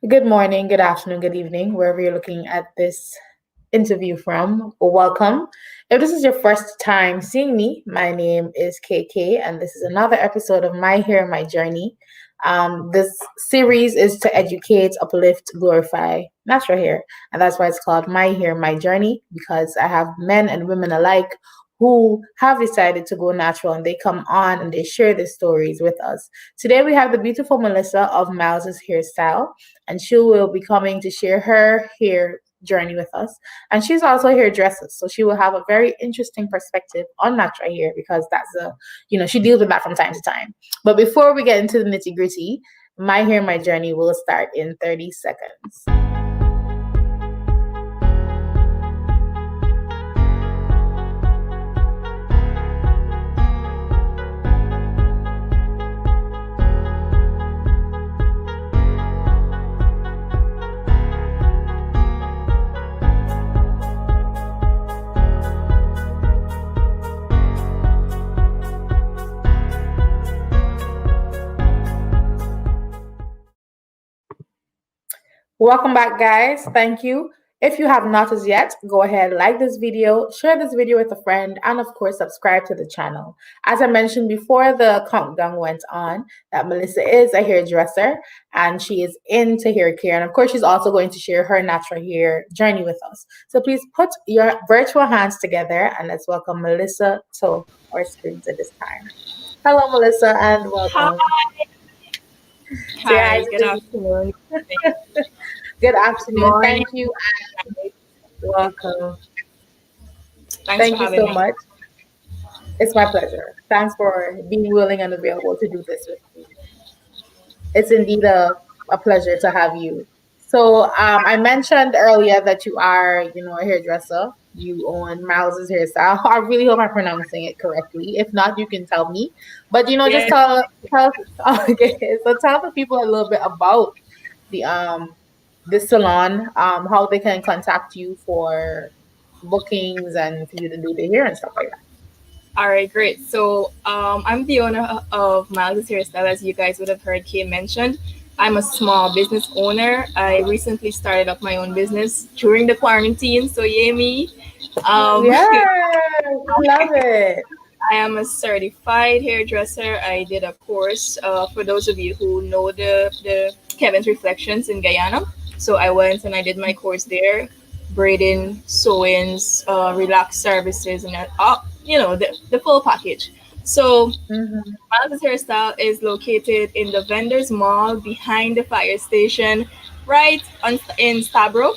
Good morning, good afternoon, good evening, wherever you're looking at this interview from. Welcome. If this is your first time seeing me, my name is KK, and this is another episode of My Hair, My Journey. This series is to educate, uplift, glorify natural hair, and that's why it's called My Hair, My Journey, because I have men and women alike who have decided to go natural and they come on and they share their stories with us. Today we have the beautiful Milessa of Miles Hairstyle, and she will be coming to share her hair journey with us. And she's also a hairdresser, so she will have a very interesting perspective on natural hair because she deals with that from time to time. But before we get into the nitty gritty, my hair, my journey will start in 30 seconds. Welcome back, guys. Thank you. If you have not as yet, go ahead, like this video, share this video with a friend, and of course, subscribe to the channel. As I mentioned before the countdown went on, that Milessa is a hairdresser and she is into hair care. And of course, she's also going to share her natural hair journey with us. So please put your virtual hands together and let's welcome Milessa to our screens at this time. Hello, Milessa, and welcome. Hi, good afternoon. Good afternoon. Thank you. And welcome. Thank you so much. It's my pleasure. Thanks for being willing and available to do this with me. It's indeed a pleasure to have you. So I mentioned earlier that you are, a hairdresser. You own Miles Hairstyle. I really hope I'm pronouncing it correctly. If not, you can tell me. But just tell okay. So tell the people a little bit about the salon, how they can contact you for bookings and for you to do the hair and stuff like that. All right, great. So I'm the owner of Miles Hairstyle, as you guys would have heard Kay mentioned. I'm a small business owner. I recently started up my own business during the quarantine, so yay me. I love it. I am a certified hairdresser. I did a course for those of you who know the Kevin's Reflections in Guyana. So I went and I did my course there, braiding, sewings, relaxed services, and the full package. So Miles Hairstyle is located in the Vendors Mall behind the fire station, right in Stabroek.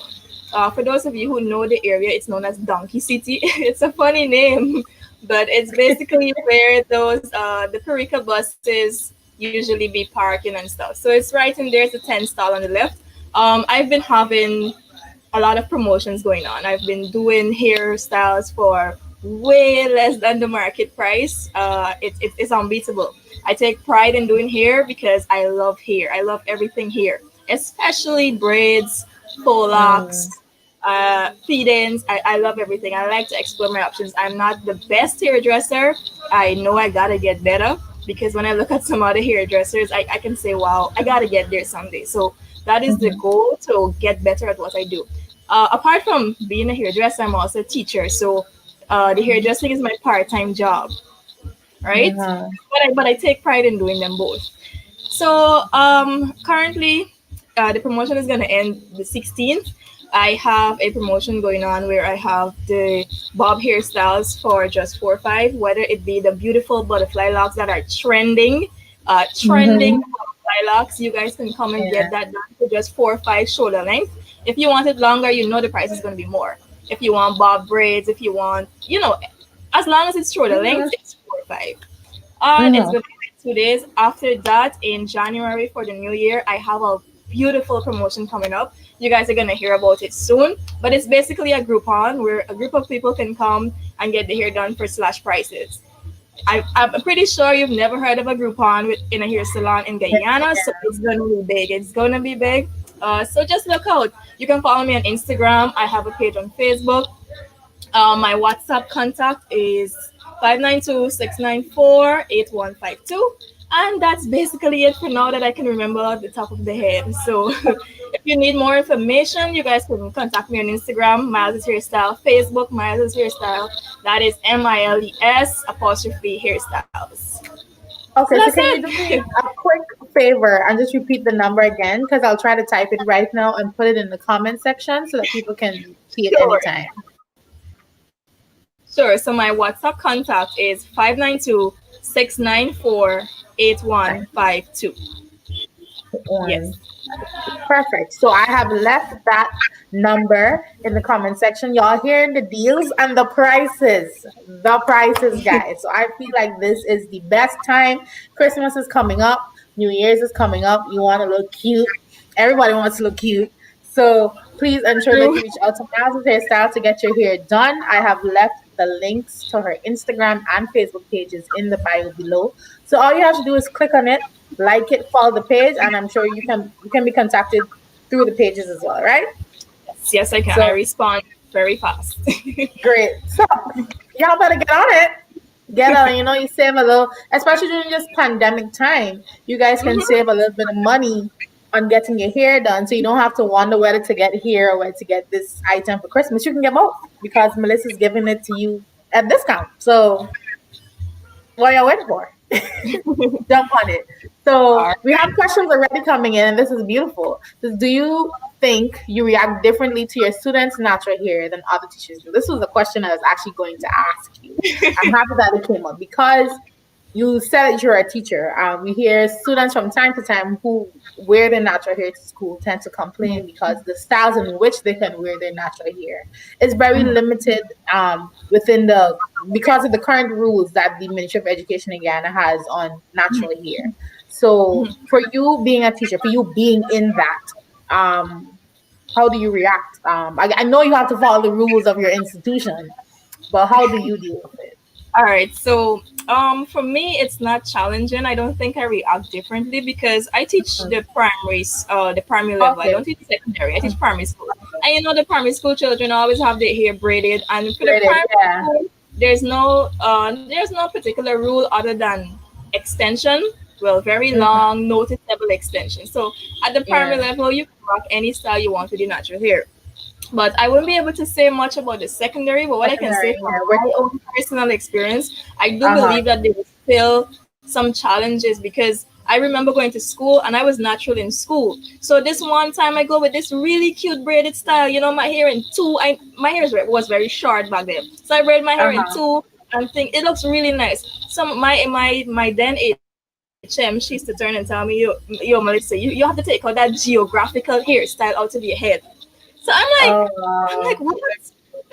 For those of you who know the area, it's known as Donkey City. It's a funny name, but it's basically where those the Perica buses usually be parking and stuff. So it's right in there. It's a 10 stall on the left. I've been having a lot of promotions going on. I've been doing hairstyles for way less than the market price. It's unbeatable. I take pride in doing hair because I love hair. I love everything hair, especially braids, faux locks, feed-ins. I love everything. I like to explore my options. I'm not the best hairdresser. I know I gotta get better because when I look at some other hairdressers, I can say, wow, I gotta get there someday. So that is the goal, to get better at what I do. Apart from being a hairdresser, I'm also a teacher. So the hairdressing is my part-time job, right? But I take pride in doing them both. So currently, the promotion is going to end the 16th. I have a promotion going on where I have the bob hairstyles for just 4-5, whether it be the beautiful butterfly locks that are trending, butterfly locks. You guys can come and get that done for just 4-5 shoulder length. If you want it longer, the price is going to be more. If you want bob braids, if you want, as long as it's shoulder length, it's 4-5. It's going to be 2 days. After that, in January for the new year, I have a beautiful promotion coming up. You guys are going to hear about it soon. But it's basically a Groupon where a group of people can come and get the hair done for slash prices. I'm pretty sure you've never heard of a Groupon in a hair salon in Guyana, so it's going to be big. It's going to be big. So just look out. You can follow me on Instagram. I have a page on Facebook. My WhatsApp contact is 592-694-8152. And that's basically it for now that I can remember off the top of the head. So if you need more information, you guys can contact me on Instagram, Miles Hairstyle, Facebook, Miles Hairstyle. That is Miles apostrophe hairstyles. So Okay, that's so can you do it. me a quick favor and just repeat the number again? Because I'll try to type it right now and put it in the comment section so that people can see it Sure. anytime. Sure. So my WhatsApp contact is 592-694-8152. On. Yes. Perfect. So I have left that number in the comment section. Y'all hearing the deals and the prices. The prices, guys. So I feel like this is the best time. Christmas is coming up. New Year's is coming up. You want to look cute. Everybody wants to look cute. So please ensure that True. you reach out to Miles Hairstyle to get your hair done. I have left the links to her Instagram and Facebook pages in the bio below. So all you have to do is click on it, like it, follow the page, and I'm sure you can be contacted through the pages as well, right? Yes, I can. I So respond very fast. great. So y'all better get on it. Get on, you save a little, especially during this pandemic time. You guys can Mhm. save a little bit of money on getting your hair done, so you don't have to wonder whether to get here or where to get this item for Christmas. You can get both because Melissa's giving it to you at discount. So what y'all waiting for? Jump on it. All So right. we have questions already coming in, and this is beautiful. Do you think you react differently to your students' natural hair than other teachers do? This was a question I was actually going to ask you. I'm happy that it came up because you said that you're a teacher. We hear students from time to time who wear their natural hair to school tend to complain because the styles in which they can wear their natural hair is very limited within the because of the current rules that the Ministry of Education in Ghana has on natural hair. So, for you being a teacher, for you being in that, how do you react? I know you have to follow the rules of your institution, but how do you deal with it? All right. So, for me, it's not challenging. I don't think I react differently because I teach Mhm. the primary level. I Okay, don't teach secondary. I teach primary school, and the primary school children always have their hair braided. And for the graded, primary yeah. school, there's no particular rule other than extension. Well, very Mhm. long, noticeable extension. So at the primary Yeah, level, you can rock any style you want with your natural hair. But I won't be able to say much about the secondary. But what I can say secondary, from yeah. my own personal experience, I do Uh-huh. believe that there were still some challenges because I remember going to school and I was natural in school. So this one time I go with this really cute braided style. My hair in two. My hair was very short back then, so I braid my hair in Uh-huh. two and think it looks really nice. So my then HM, she used to turn and tell me, yo Melissa, you have to take out that geographical hairstyle out of your head. So Oh, I'm like, wow. what?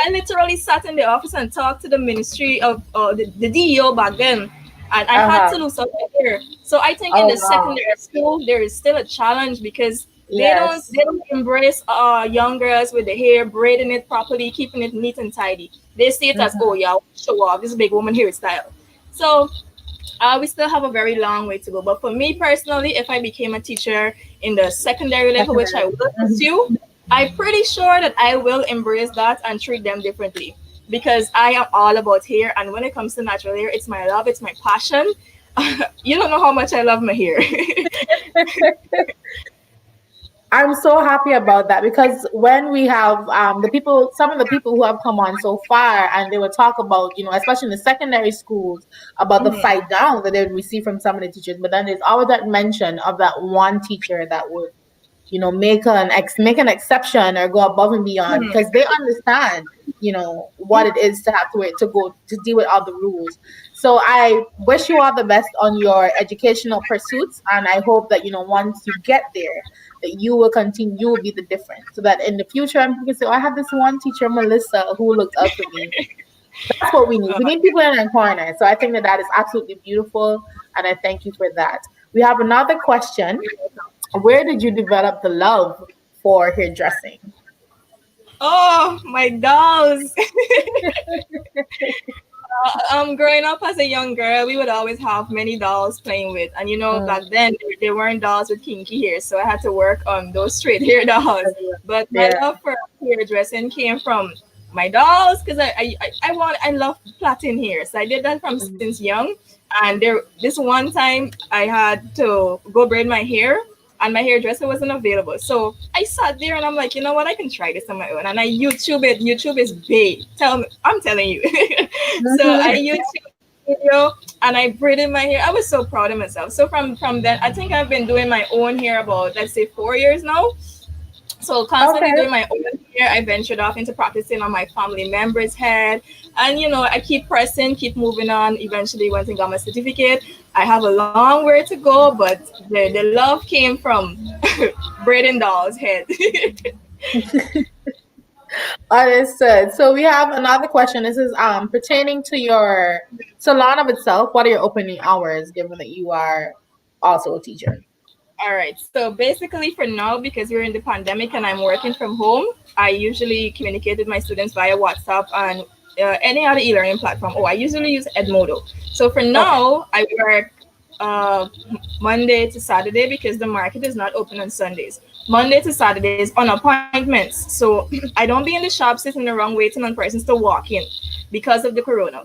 I literally sat in the office and talked to the Ministry of the DEO back then, and I had Uh-huh. to lose out my hair. So I think in Oh, the wow. secondary school there is still a challenge because they don't Yes. they don't embrace young girls with the hair braiding it properly, keeping it neat and tidy. They see it as, oh Mhm. yeah, show off this big woman hairstyle. So we still have a very long way to go. But for me personally, if I became a teacher in the secondary level, which I Secondary. will Mhm. pursue, I'm pretty sure that I will embrace that and treat them differently because I am all about hair. And when it comes to natural hair, it's my love, it's my passion. You don't know how much I love my hair. I'm so happy about that because when we have some of the people who have come on so far, and they would talk about, especially in the secondary schools, about the Mhm. fight down that they would receive from some of the teachers. But then there's always that mention of that one teacher that would make an exception or go above and beyond Mhm. because they understand what it is to have to go to deal with all the rules. So I wish you all the best on your educational pursuits, and I hope that once you get there that you will be the difference so that in the future people can say, oh, I have this one teacher, Melissa, who looked out for me. That's what we need people in our corner. So I think that that is absolutely beautiful, and I thank you for that. We have another question. Where did you develop the love for hairdressing? Oh, my dolls. Growing up as a young girl, we would always have many dolls playing with, and Mm, back then there weren't dolls with kinky hair, so I had to work on those straight hair dolls. But my yeah. love for hairdressing came from my dolls, because I love plaiting hair, so I did that from since young. And this one time I had to go braid my hair, and my hairdresser wasn't available. So I sat there and I'm like, you know what, I can try this on my own. And I YouTube it. YouTube is big. I'm telling you. So I YouTube video and I braided my hair. I was so proud of myself. So from then, I think I've been doing my own hair about, let's say, 4 years now. So constantly Okay. doing my own hair, I ventured off into practicing on my family members' head. And I keep pressing, keep moving on. Eventually went and got my certificate. I have a long way to go, but the love came from braiding dolls' head. Understood. So we have another question. This is pertaining to your salon of itself. What are your opening hours, given that you are also a teacher? All right. So basically, for now, because we're in the pandemic and I'm working from home, I usually communicate with my students via WhatsApp and any other e-learning platform. Oh, I usually use Edmodo. So for Okay. now, I work uh, Monday to Saturday because the market is not open on Sundays. Monday to Saturdays on appointments. So I don't be in the shop sitting around waiting on persons to walk in because of the corona.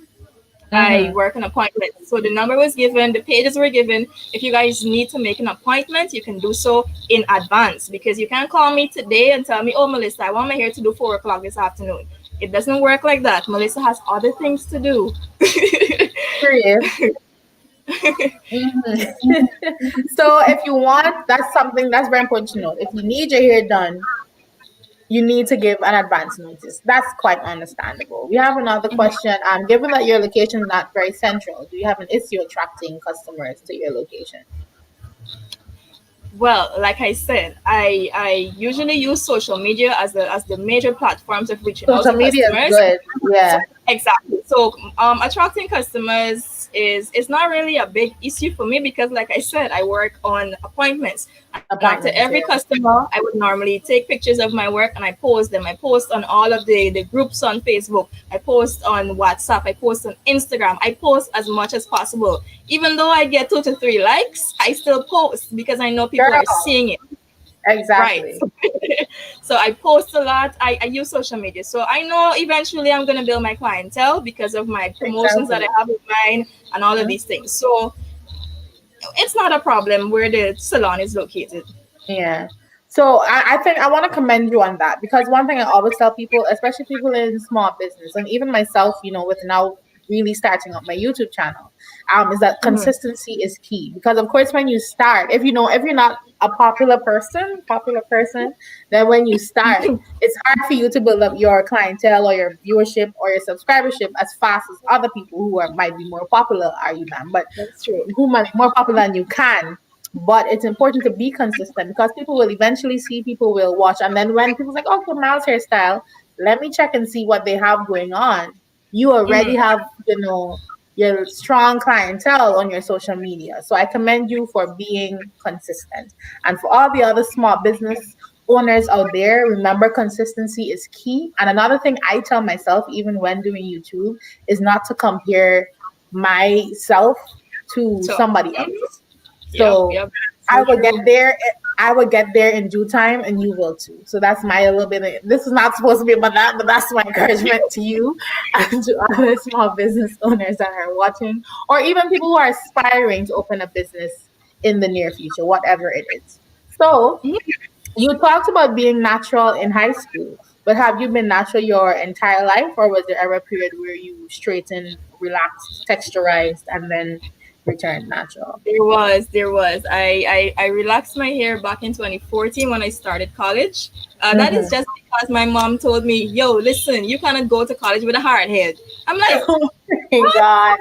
I Mm-hmm. work an appointment. So the number was given, the pages were given. If you guys need to make an appointment, you can do so in advance because you can't call me today and tell me, oh, Melissa, I want my hair to do 4 o'clock this afternoon. It doesn't work like that. Melissa has other things to do. Period. Mhm. So if you want, that's something that's very important to note. If you need your hair done, you need to give an advance notice. That's quite understandable. We have another question. Given that your location is not very central, do you have an issue attracting customers to your location? Well, like I said, I usually use social media as the major platforms of reaching out Social to media is customers. good. So Yeah. exactly. So attracting customers is not really a big issue for me because, like I said, I work on appointments. And after every Appointments. Yeah. customer, I would normally take pictures of my work and I post them. I post on all of the groups on Facebook. I post on WhatsApp. I post on Instagram. I post as much as possible. Even though I get 2 to 3 likes, I still post because I know people are Girl. seeing it. Right. Exactly. So I post a lot. I use social media. So I know eventually I'm going to build my clientele because of my promotions that Exactly. I have in mind and all of Mhm. these things. So it's not a problem where the salon is located. Yeah. So I think I want to commend you on that because one thing I always tell people, especially people in small business and even myself, with now really starting up my YouTube channel, is that Mhm. consistency is key. Because of course when you start, if you're not a popular person, then when you start, it's hard for you to build up your clientele or your viewership or your subscribership as fast as other people who might be more popular are you than, but That's true. who might be more popular than you can. But it's important to be consistent because people will eventually see, people will watch. And then when people's like, okay, Miles Hairstyle, let me check and see what they have going on. You already Mhm. have, your strong clientele on your social media. So I commend you for being consistent. And for all the other small business owners out there, remember consistency is key. And another thing I tell myself, even when doing YouTube, is not to compare myself to So, somebody mhm. else. Yep, So yep. I So will get true. there. I will get there in due time, and you will too. So that's my little bit. This is not supposed to be about that, but that's my encouragement to you and to other small business owners that are watching, or even people who are aspiring to open a business in the near future, whatever it is. So Mhm. you talked about being natural in high school, but have you been natural your entire life, or was there ever a period where you straightened, relaxed, texturized, and then returned natural? There was. I relaxed my hair back in 2014 when I started college. That is Mm-hmm. just because my mom told me, yo, listen, you cannot go to college with a hard head. I'm like, Oh my what? God.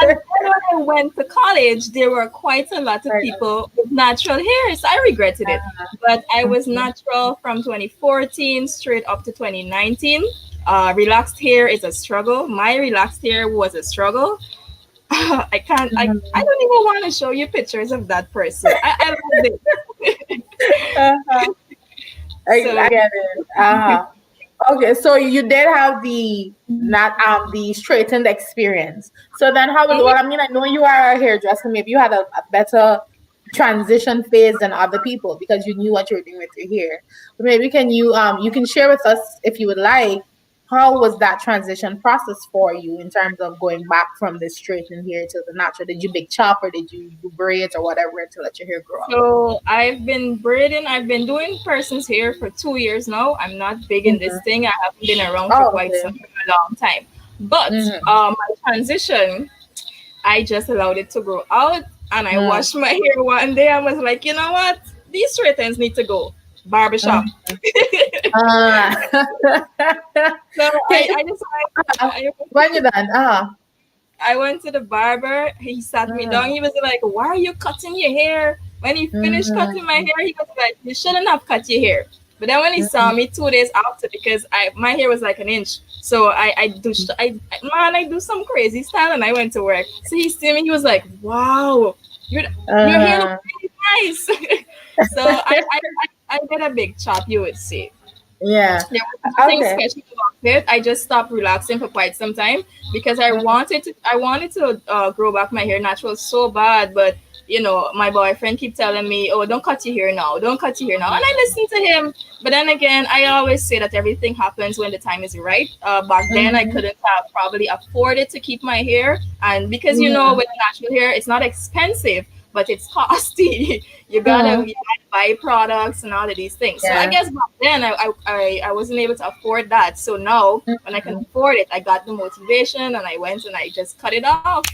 And then when I went to college, there were quite a lot of Right. people with natural hair. So I regretted it. But I was Mhm. natural from 2014 straight up to 2019. Relaxed hair is a struggle. My relaxed hair was a struggle. I can't. I Mhm. don't even want to show you pictures of that person. I loved it. Uh-huh. I So get it. Uh-huh. Okay, so you did have the not the straightened experience. So then how was, mhm. well, I mean, I know you are a hairdresser, maybe you had a better transition phase than other people because you knew what you were doing with your hair. But maybe can you can share with us if you would like how was that transition process for you in terms of going back from the straight in hair to the natural? Did you big chop or did you do braids or whatever to let your hair grow out? So I've been braiding. I've been doing person's hair for 2 years now. I'm not big in this Mhm. thing. I haven't been around for Oh, quite okay. some a long time. But Mm-hmm. my transition, I just allowed it to grow out, and I Mm-hmm. washed my hair one day. I was like, you know what? These straight ends need to go. Barbershop. Uh, So okay, I just I, when you're done, I went to the barber. He sat me down. mm, He was like, "Why are you cutting your hair?" When he finished cutting my mm, hair, he was like, "You shouldn't have cut your hair." But then when he saw mm, me 2 days after, because my hair was like an inch, so I do some crazy style, and I went to work. So he see me, he was like, "Wow, your your hair looks uh, really nice." So I did a big chop, you would say. yeah, There was nothing okay. special about it. I just stopped relaxing for quite some time because Mm, I wanted to grow back my hair natural so bad, but my boyfriend keep telling me, "Oh, don't cut your hair now, don't cut your hair now," and I listen to him. But then again, I always say that everything happens when the time is right. Back then, I mhm, couldn't have probably afforded to keep my hair, and because mhm, with natural hair, it's not expensive, but it's costly. mhm, You gotta buy products and all of these things. So I yeah. guess back then I wasn't able to afford that. So now when I can Mhm. afford it, I got the motivation and I went and I just cut it off.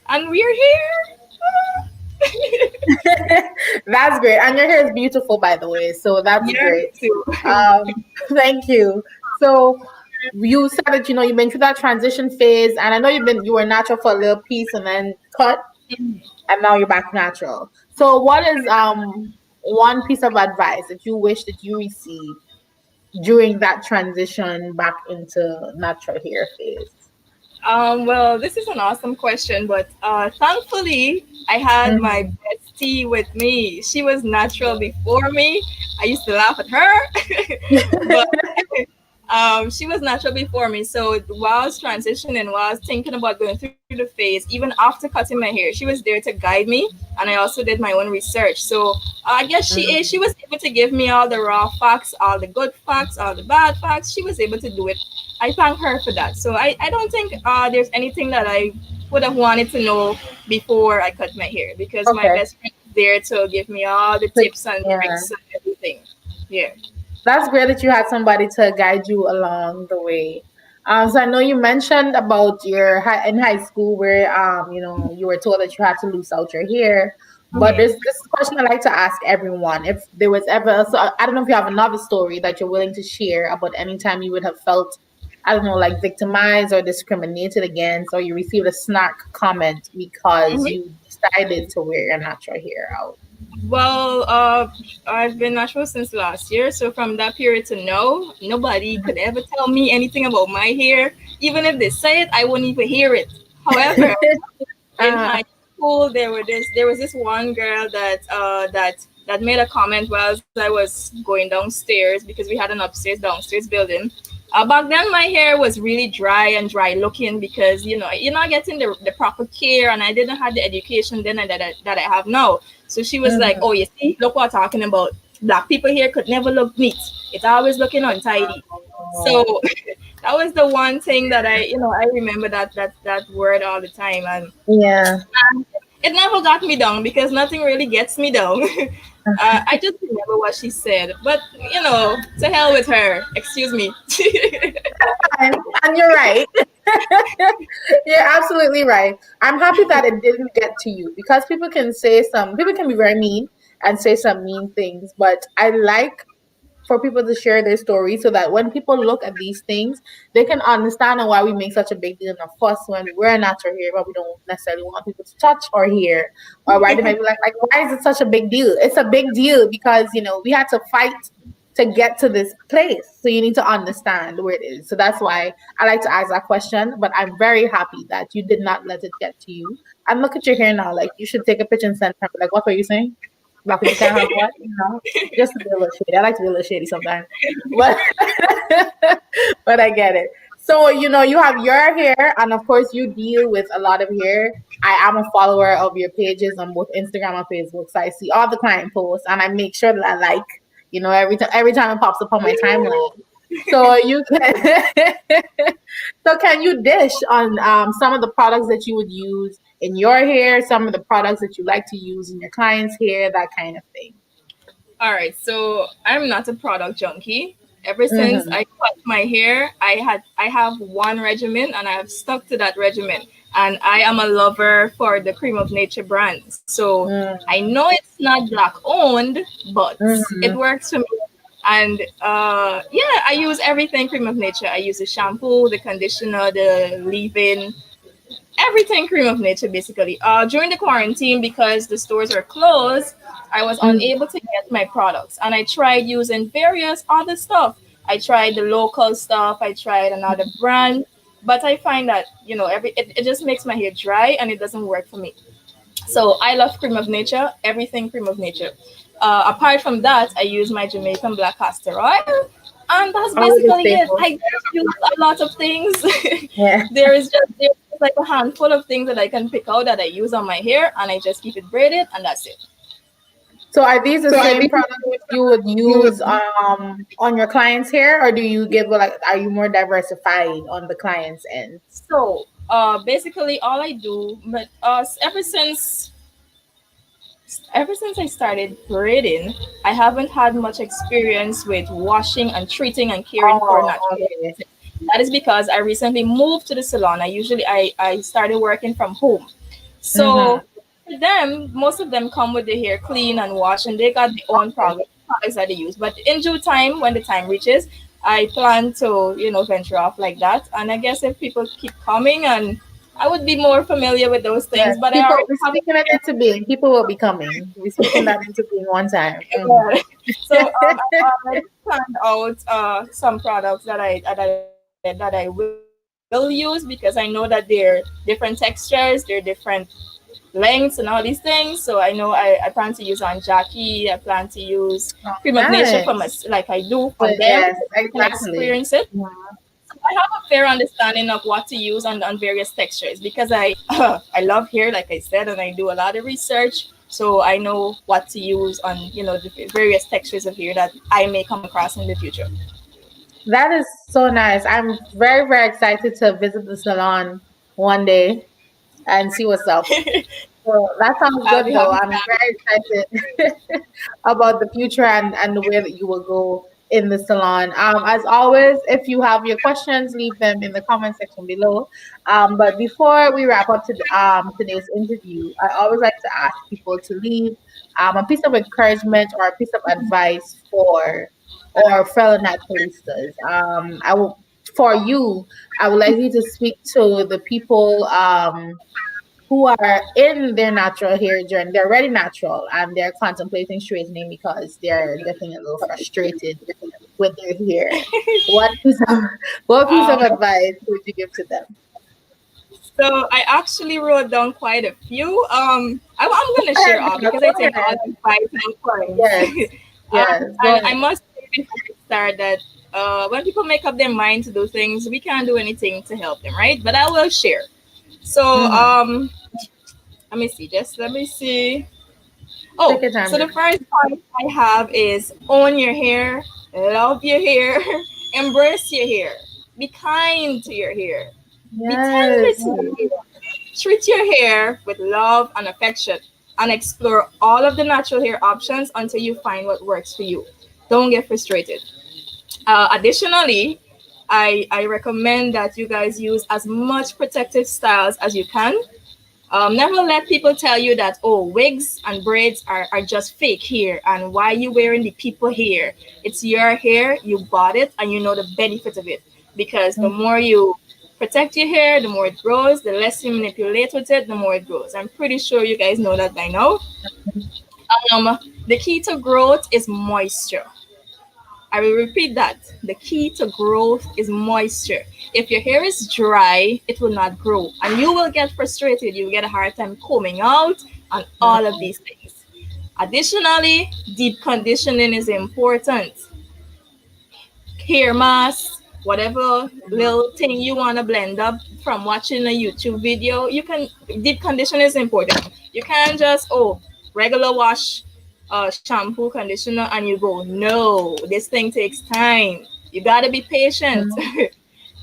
And we're here. That's great. And your hair is beautiful, by the way. So that's Yeah, great. too. Thank you. So you said that you've been through that transition phase, and I know you were natural for a little piece and then cut, and now you're back natural. So what is one piece of advice that you wish that you received during that transition back into natural hair phase? Well, this is an awesome question, but thankfully, I had my Mm-hmm. bestie with me. She was natural before me. I used to laugh at her, but she was natural before me. So while I was transitioning, while I was thinking about going through the phase, even after cutting my hair, she was there to guide me, and I also did my own research. So I guess she was able to give me all the raw facts, all the good facts, all the bad facts. She was able to do it. I thank her for that. So I don't think there's anything that I would have wanted to know before I cut my hair because my Okay. best friend is there to give me all the tips and Yeah. tricks and everything. Yeah. That's great that you had somebody to guide you along the way. So I know you mentioned about in high school where you were told that you had to loose out your hair. But there's Mhm. this question I like to ask everyone. If there was ever, so I don't know if you have another story that you're willing to share about any time you would have felt, I don't know, like victimized or discriminated against, or you received a snark comment because Mhm. you decided to wear your natural hair out. Well, I've been natural since last year, so from that period to now, nobody could ever tell me anything about my hair. Even if they say it, I wouldn't even hear it. However, in uh, high school, there was this one girl that made a comment while I was going downstairs because we had an upstairs downstairs building. Back then, my hair was really dry and dry looking because you're not getting the proper care, and I didn't have the education then that I have now. So she was like, mhm. "Oh, you see, look what I'm talking about. Black people here could never look neat. It's always looking untidy." So Oh, that was the one thing that I remember that word all the time, and yeah. it never got me down because nothing really gets me down. I just remember what she said, but to hell with her. Excuse me. And you're right. You're absolutely right. I'm happy that it didn't get to you because people can be very mean and say some mean things, but I like for people to share their story so that when people look at these things, they can understand why we make such a big deal and a fuss when we wear natural hair, but we don't necessarily want people to touch our hair, or why they might be like, why is it such a big deal? It's a big deal because we had to fight to get to this place. So you need to understand where it is. So that's why I like to ask that question. But I'm very happy that you did not let it get to you. And look at your hair now. Like you should take a picture and send her. Like, what were you saying? Black people can't have what? Just to be a little shady. I like to be a little shady sometimes, but but I get it. So you have your hair, and of course, you deal with a lot of hair. I am a follower of your pages on both Instagram and Facebook, so I see all the client posts, and I make sure that I like every time it pops up on my timeline. So you can so can you dish on some of the products that you would use in your hair, some of the products that you like to use in your clients' hair, that kind of thing. All right, so I'm not a product junkie. Ever since Mm-hmm. I cut my hair, I have one regimen and I have stuck to that regimen. And I am a lover for the Cream of Nature brand. So I know it's not black owned, but it Mm-hmm. works for me. And yeah, I use everything Cream of Nature. I use the shampoo, the conditioner, the leave-in, everything Cream of Nature basically. During the quarantine, because the stores were closed, I was unable to get my products, and I tried using various other stuff. I tried the local stuff. I tried another brand, but I find that it just makes my hair dry and it doesn't work for me. So I love Cream of Nature, everything Cream of Nature. Apart from that, I use my Jamaican black castor oil, and that's Always a basically it. staple. I don't use a lot of things. Yeah. There's like a handful of things that I can pick out that I use on my hair, and I just keep it braided, and that's it. So are these the same products you would use on your clients' hair, or do you give like are you more diversified on the client's end? So basically, all I do, but ever since I started braiding, I haven't had much experience with washing and treating and caring for Oh, natural hair. okay. That is because I recently moved to the salon. I started working from home. Mm-hmm. So for them, most of them come with their hair clean and washed, and they got their own products that they use. But in due time, when the time reaches, I plan to venture off like that. And I guess if people keep coming, and I would be more familiar with those Yes, things. But I people already we're have speaking it into being. People will be coming. We're speaking that into being one time. Mm-hmm. so I already planned out some products that I will use because I know that they're different textures, they're different lengths and all these things. So I plan to use on Jackie. I plan to use Cream of Nature from us Nice. like I do from them Yes, and experience exactly. it. I have a fair understanding of what to use on various textures because I I love hair, like I said, and I do a lot of research. So I know what to use on the various textures of hair that I may come across in the future. That is so nice. I'm very, very excited to visit the salon one day and see what's up. So that sounds I'll be good though. happy to I'm have very excited about the future and the way that you will go in the salon. As always, if you have your questions, leave them in the comment section below. But before we wrap up today's interview, I always like to ask people to leave a piece of encouragement or a piece of advice for or fellow naturalistas. I will for you. I would like you to speak to the people. Who are in their natural hair journey. They're already natural and they're contemplating straightening because they're getting a little frustrated with their hair. What piece of what piece of um, advice would you give to them? so I actually wrote down quite a few. I'm Go gonna ahead, share all girl. because Go I think all ahead. are vital points. Yes, yes. Go And I ahead. must say before we start that when people make up their mind to do things, we can't do anything to help them, right? But I will share. So Mm-hmm. let me see. Just let me see. Take Oh, your time, so the girl. first point I have is own your hair, love your hair, embrace your hair, be kind to your hair, be tender Yes. to your hair. Treat your hair with love and affection and explore all of the natural hair options until you find what works for you. Don't get frustrated. Additionally, I recommend that you guys use as much protective styles as you can. Never let people tell you that, oh, wigs and braids are just fake hair and why you wearing the people hair. It's your hair, you bought it, and you know the benefit of it. Because the Mhm. more you protect your hair, the more it grows. The less you manipulate with it, the more it grows. I'm pretty sure you guys know that by now. The key to growth is moisture. I will repeat that. The key to growth is moisture. If your hair is dry, it will not grow. And you will get frustrated. You will get a hard time combing out and all of these things. Additionally, deep conditioning is important. Hair mask, whatever little thing you want to blend up from watching a YouTube video, you can deep condition is important. You can't just regular wash shampoo conditioner and you go. No, this thing takes time. You gotta be patient.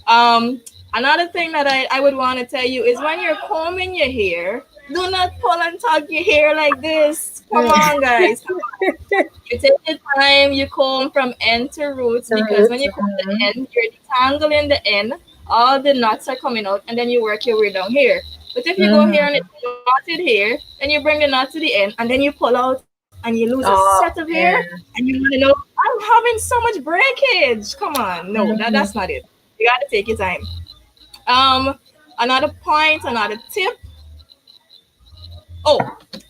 um, Another thing that I would want to tell you is when you're combing your hair, do not pull and tug your hair like this. Come on, guys. You take your time, you comb from end to roots, because when you comb the end, you're detangling the end, all the knots are coming out, and then you work your way down here. But if you go here and it's knotted here, then you bring the knot to the end, and then you pull out and you lose a set of hair, and you want to know, I'm having so much breakage. Come on, no, that's not it. You got to take your time. Um, Another point, another tip. Oh,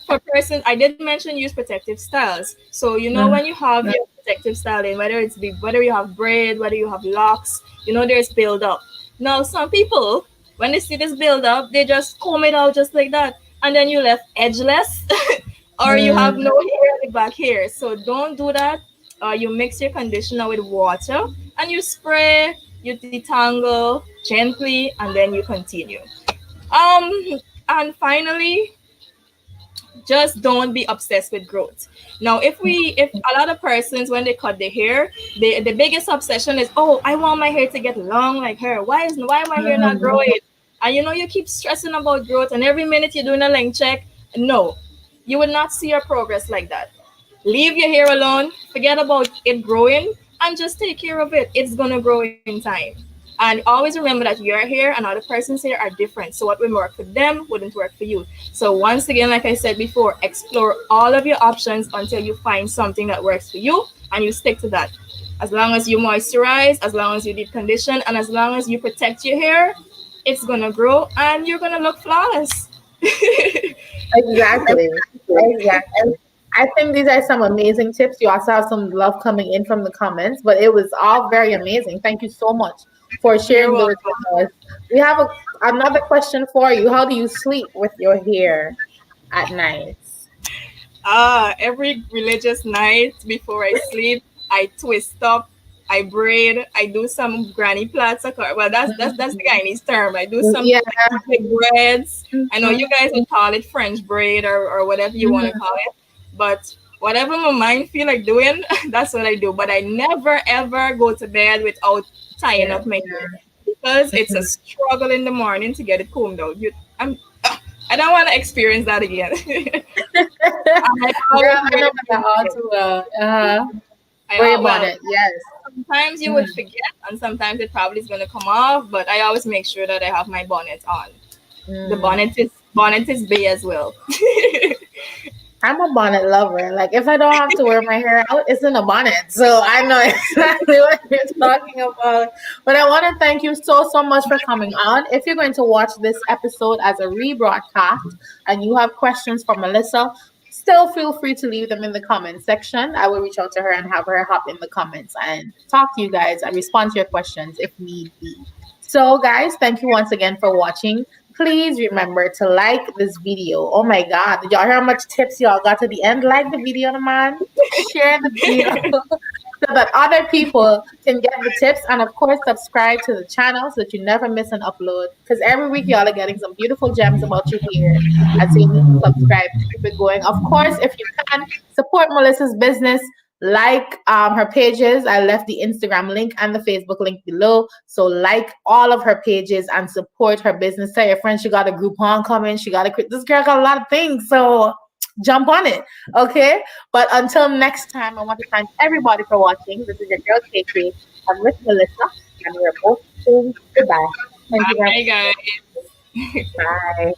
for persons, I did mention use protective styles. So you know when you have your protective styling, whether you have braid, whether you have locks, you know there's build up. Now some people, when they see this build up, they just comb it out just like that, and then you left edgeless, or you have no hair at the back here. So don't do that. You mix your conditioner with water, and you spray, you detangle gently, and then you continue. Um, and finally, just don't be obsessed with growth. Now, if a lot of persons when they cut their hair, the biggest obsession is, oh, I want my hair to get long like her. Why my hair not growing? And you keep stressing about growth, and every minute you're doing a length check. No, you will not see your progress like that. Leave your hair alone, forget about it growing, and just take care of it. It's gonna grow in time. And always remember that your hair and other person's hair are different. So what will work for them wouldn't work for you. So once again, like I said before, explore all of your options until you find something that works for you, and you stick to that. As long as you moisturize, as long as you deep condition, and as long as you protect your hair, it's gonna grow and you're gonna look flawless. Exactly. Exactly. I think these are some amazing tips. You also have some love coming in from the comments, but it was all very amazing. Thank you so much for sharing You're those with us. We have another question for you. How do you sleep with your hair at night? Every religious night before I sleep, I twist up, I braid, I do some granny plaits. Well, that's the Guyanese term. I do some Yeah. big braids. I know you guys would call it French braid or whatever you want to call it, but whatever my mind feel like doing, that's what I do. But I never ever go to bed without tying up my hair, because it's a struggle in the morning to get it combed out. I don't want to experience that again. I know that all too well. Worry about it. Yes. Sometimes you would forget, and sometimes it probably is going to come off. But I always make sure that I have my bonnet on. The bonnet is bay as well. I'm a bonnet lover. Like, if I don't have to wear my hair out, it's in a bonnet. So I know exactly what you're talking about. But I want to thank you so much for coming on. If you're going to watch this episode as a rebroadcast and you have questions for Milessa, still feel free to leave them in the comments section. I will reach out to her and have her hop in the comments and talk to you guys and respond to your questions if need be. So, guys, thank you once again for watching. Please remember to like this video. Oh my God. Did y'all hear how much tips y'all got to the end? Like the video, man. Share the video so that other people can get the tips. And of course, subscribe to the channel so that you never miss an upload. Because every week y'all are getting some beautiful gems about your hair. And so you need to subscribe to keep it going. Of course, if you can, support Milessa's business. Like her pages. I left the Instagram link and the Facebook link below. So like all of her pages and support her business. Tell your friends she got a Groupon coming. This girl got a lot of things. So jump on it. Okay. But until next time, I want to thank everybody for watching. This is your girl KayKay. I'm with Milessa, and we're both saying goodbye. Thank you guys. Bye.